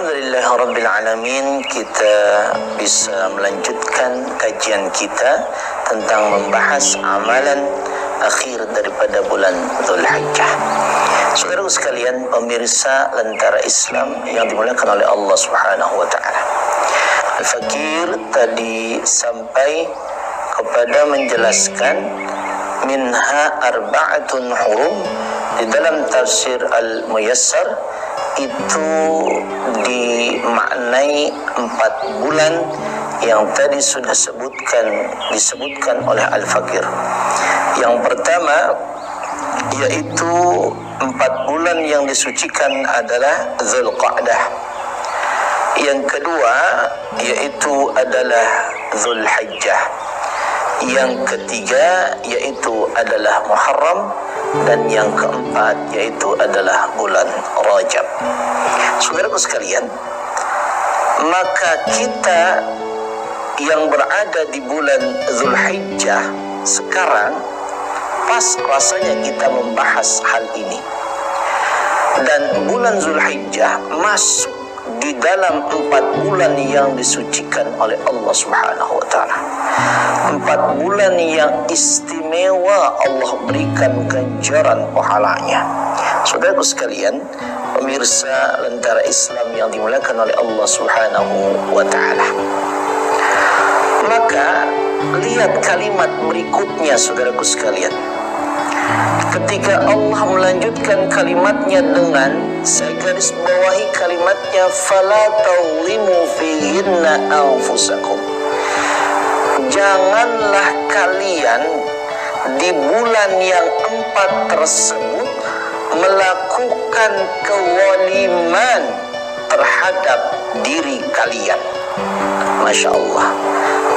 Alhamdulillahirabbil alamin, kita bisa melanjutkan kajian kita tentang membahas amalan akhir daripada bulan Zulhijjah. Saudara sekalian, pemirsa Lentera Islam yang dimuliakan oleh Allah Subhanahu wa taala. Al-Fakir tadi sampai kepada menjelaskan minha arba'atun hurum di dalam tafsir Al-Muyassar, itu dimaknai 4 bulan yang tadi sudah disebutkan oleh Al-Fakir. Yang pertama yaitu 4 bulan yang disucikan adalah Zulqa'dah. Yang kedua yaitu adalah Zulhijjah. Yang ketiga yaitu adalah Muharram, dan yang keempat yaitu adalah bulan Rajab. Saudaraku sekalian, maka kita yang berada di bulan Zulhijjah sekarang pas rasanya kita membahas hal ini. Dan bulan Zulhijjah masuk di dalam 4 bulan yang disucikan oleh Allah Subhanahu wa taala. 4 bulan yang istimewa, Allah berikan ganjaran pahalanya. Saudaraku sekalian, pemirsa Lentera Islam yang dimuliakan oleh Allah Subhanahu wa taala. Maka lihat kalimat berikutnya, saudaraku sekalian. Ketika Allah melanjutkan kalimatnya dengan, saya garis bawahi kalimatnya, fala tawlimu fihinna anfusakum. Janganlah kalian di bulan yang 4 tersebut melakukan kezaliman terhadap diri kalian. Masya Allah.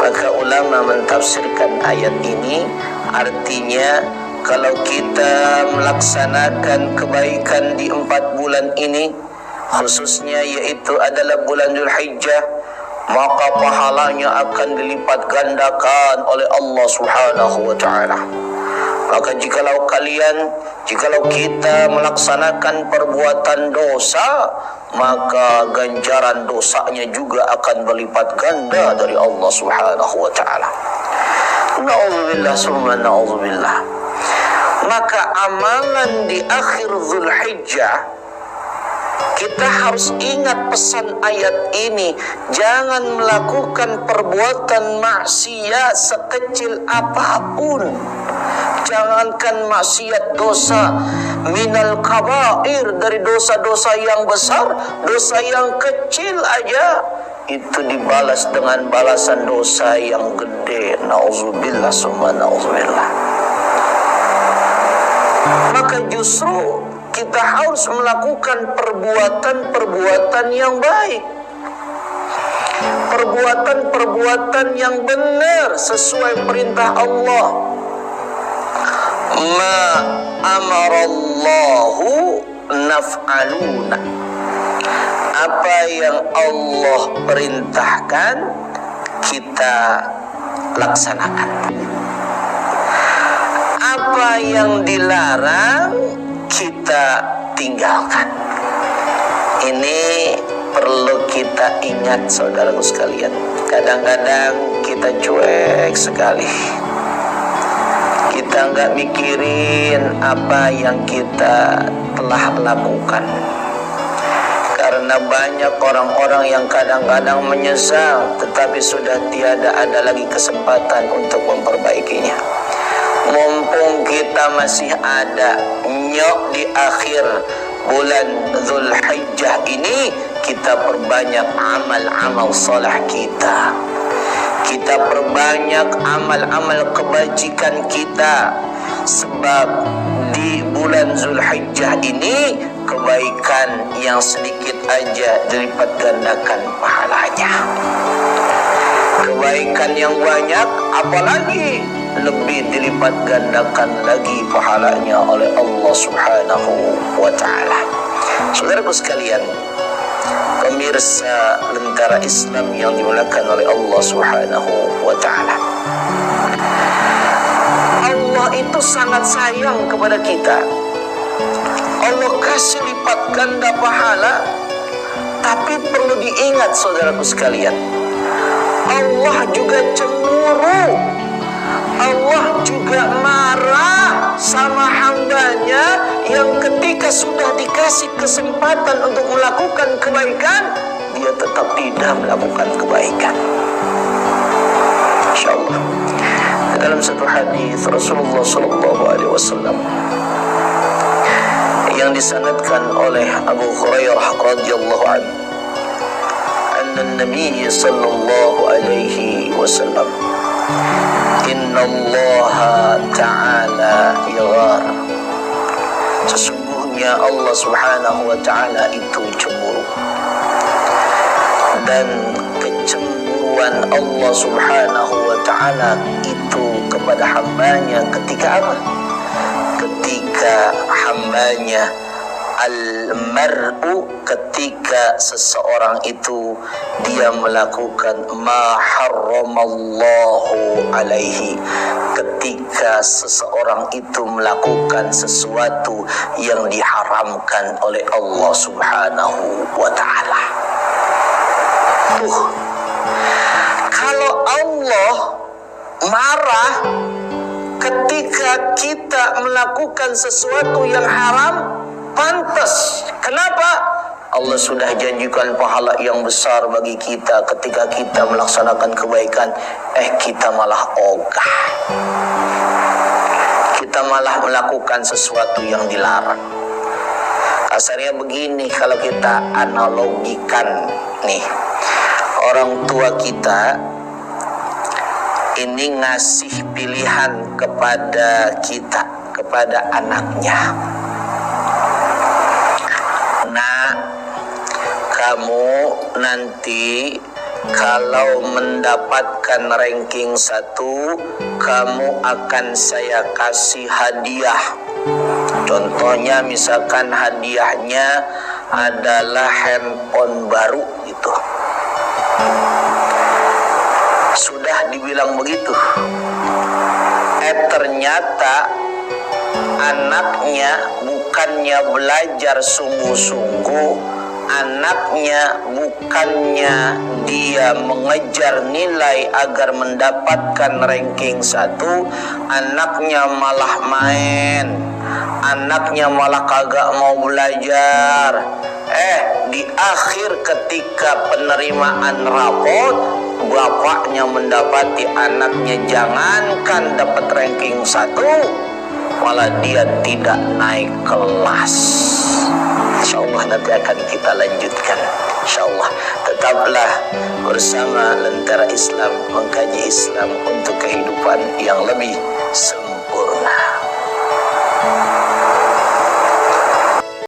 Maka ulama mentafsirkan ayat ini, artinya kalau kita melaksanakan kebaikan di 4 bulan ini, khususnya yaitu adalah bulan Zulhijjah, maka pahalanya akan dilipat gandakan oleh Allah Subhanahu wa taala. Maka jikalau kita melaksanakan perbuatan dosa, maka ganjaran dosanya juga akan berlipat ganda dari Allah Subhanahu wa taala. Na'udzubillah summa na'udzubillah. Maka amalan di akhir Zulhijjah, kita harus ingat pesan ayat ini. Jangan melakukan perbuatan maksiat sekecil apapun. Jangankan maksiat dosa minal kabair, dari dosa-dosa yang besar, dosa yang kecil aja itu dibalas dengan balasan dosa yang gede. Nauzubillah summa nauzubillah. Maka justru kita harus melakukan perbuatan-perbuatan yang baik, perbuatan-perbuatan yang benar sesuai perintah Allah. Ma amarallahu naf'aluna. Apa yang Allah perintahkan kita laksanakan. Apa yang dilarang kita tinggalkan. Ini perlu kita ingat, saudaraku sekalian. Kadang-kadang kita cuek sekali. Kita nggak mikirin apa yang kita telah lakukan. Karena banyak orang-orang yang kadang-kadang menyesal, tetapi sudah tiada ada lagi kesempatan untuk memperbaikinya. Mumpung kita masih ada nyok di akhir bulan Zulhijjah ini, kita perbanyak amal-amal salah kita. Kita perbanyak amal-amal kebajikan kita. Sebab di bulan Zulhijjah ini, kebaikan yang sedikit aja dilipat gandakan pahalanya. Kebaikan yang banyak apalagi lebih dilipat gandakan lagi pahalanya oleh Allah Subhanahu wa taala. Saudaraku sekalian, pemirsa Lentera Islam yang dimuliakan oleh Allah Subhanahu wa taala. Allah itu sangat sayang kepada kita. Allah kasih lipat ganda pahala Tapi perlu diingat saudaraku sekalian, Allah juga cemburu, Allah juga marah sama hambanya yang ketika sudah dikasih kesempatan untuk melakukan kebaikan, dia tetap tidak melakukan kebaikan. Insyaallah dalam satu hadis Rasulullah SAW yang disanadkan oleh Abu Hurairah radhiyallahu anhu, anna Nabi sallallahu alaihi wasallam, inna Allah ta'ala yaghar, sesungguhnya Allah subhanahu wa ta'ala itu cemburu. Dan kecemburuan Allah subhanahu wa ta'ala itu kepada hambanya ketika apa? Ketika hambanya al-mar'u, ketika seseorang itu dia melakukan ma harramallahu alaihi, ketika seseorang itu melakukan sesuatu yang diharamkan oleh Allah subhanahu wa ta'ala. Kalau Allah marah ketika kita melakukan sesuatu yang haram, pantas. Kenapa? Allah sudah janjikan pahala yang besar bagi kita ketika kita melaksanakan kebaikan, kita malah ogah, kita malah melakukan sesuatu yang dilarang. Kasarnya begini, kalau kita analogikan nih, orang tua kita ini ngasih pilihan kepada kita, kepada anaknya. Nah, kamu nanti kalau mendapatkan ranking 1, kamu akan saya kasih hadiah. Contohnya misalkan hadiahnya adalah handphone baru gitu. Sudah dibilang begitu, ternyata anaknya bukannya belajar sungguh-sungguh, anaknya bukannya dia mengejar nilai agar mendapatkan ranking 1, anaknya malah main, anaknya malah kagak mau belajar. Di akhir ketika penerimaan rapot, bapaknya mendapati anaknya jangankan dapat ranking 1, malah dia tidak naik kelas. InsyaAllah nanti akan kita lanjutkan. InsyaAllah tetaplah bersama Lentera Islam, mengkaji Islam untuk kehidupan yang lebih sempurna.